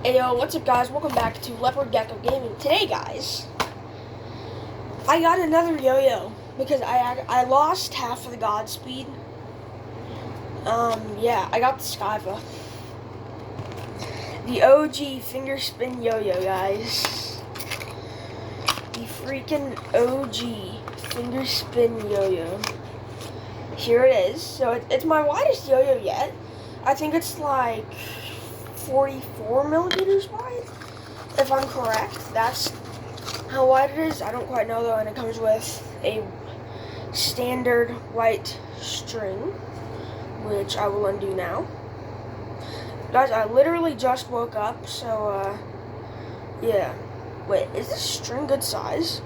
Hey yo, what's up guys? Welcome back to Leopard Gecko Gaming. Today guys, I got another yo-yo because I lost half of the Godspeed. Yeah, I got the Skyva. The OG finger spin yo-yo, guys. The freaking OG finger spin yo-yo. Here it is. So it's my widest yo-yo yet. I think it's like 44 millimeters wide, if I'm correct. That's how wide it is. I don't quite know though, and it comes with a standard white string, which I will undo now. Guys, I literally just woke up, so yeah. Wait, is this string good size?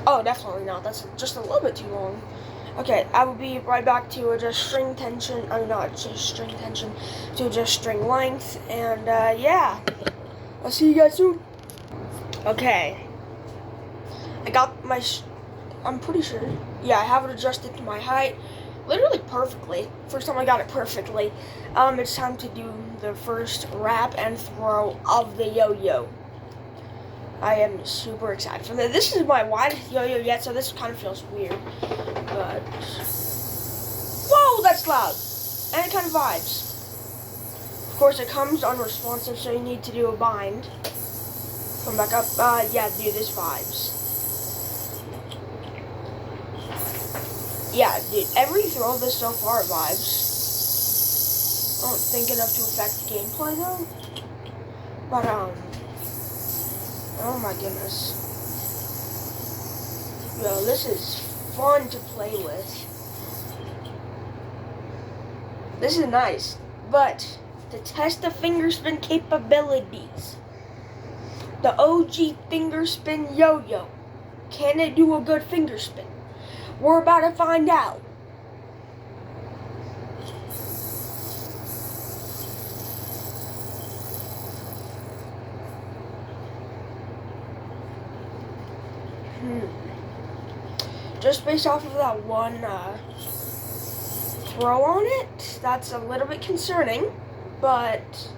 Oh, definitely not. That's just a little bit too long. Okay, I will be right back to adjust string tension. I mean, not just string tension, to adjust string length. And yeah, I'll see you guys soon. Okay, I got my. I'm pretty sure. Yeah, I have it adjusted to my height, literally perfectly. First time I got it perfectly. It's time to do the first wrap and throw of the yo-yo. I am super excited for this. This is my widest yo-yo yet, so this kind of feels weird. But whoa, that's loud, and it kind of vibes. Of course, it comes unresponsive, so you need to do a bind. Come back up. Yeah, dude, this vibes. Yeah, dude, every throw of this so far vibes. I don't think enough to affect gameplay though. But oh my goodness. Yo, this is fun to play with. This is nice, but to test the finger spin capabilities, the OG finger spin yo-yo, can it do a good finger spin? We're about to find out. Just based off of that one throw on it, that's a little bit concerning, but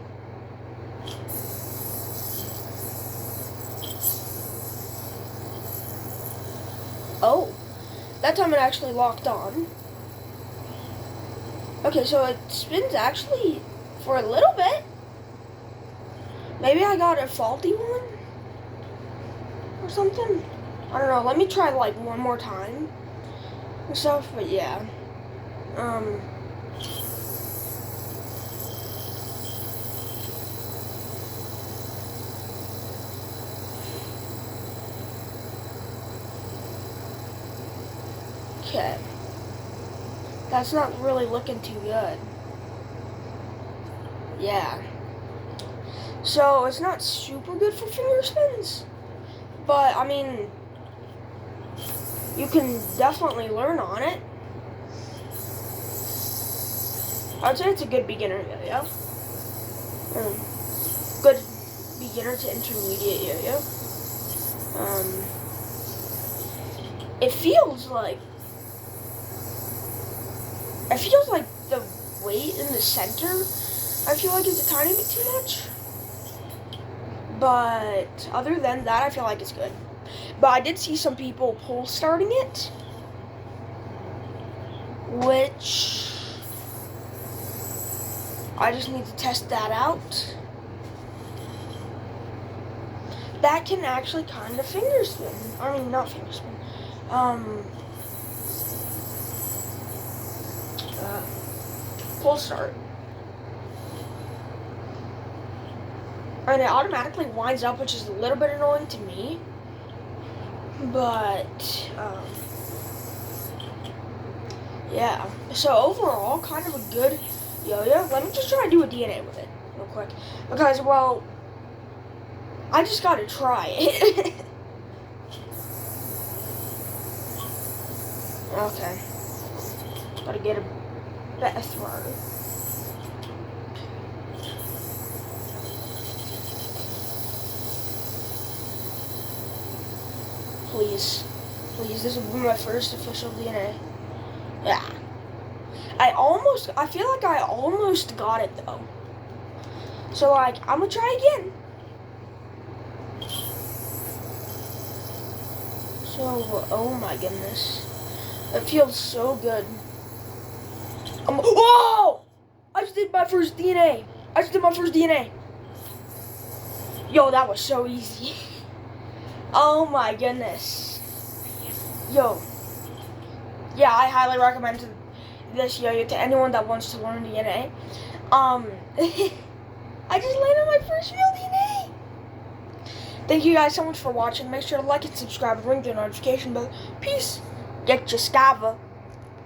oh, that time it actually locked on. Okay, so it spins actually for a little bit. Maybe I got a faulty one or something. I don't know. Let me try like one more time and stuff. But yeah, okay. That's not really looking too good. Yeah. So it's not super good for finger spins, but I mean, you can definitely learn on it. I'd say it's a good beginner yo-yo. Good beginner to intermediate yo-yo. It feels like the weight in the center, I feel like it's a tiny bit too much. But other than that, I feel like it's good. But I did see some people pull starting it, which I just need to test that out. That can actually kind of finger spin. I mean, not finger spin. Pull start. And it automatically winds up, which is a little bit annoying to me. But, yeah. So overall, kind of a good yo-yo. Let me just try to do a DNA with it real quick. Because, well, I just gotta try it. Okay. Gotta get a better throw. Please. Please, this will be my first official DNA. Yeah. I feel like I almost got it though. So, like, I'm gonna try again. So, oh my goodness. It feels so good. Whoa! I just did my first DNA. Yo, that was so easy. Oh my goodness. Yo. Yeah, I highly recommend this yo-yo to anyone that wants to learn DNA. I just landed my first real DNA. Thank you guys so much for watching. Make sure to like and subscribe and ring the notification bell. Peace. Get your scava.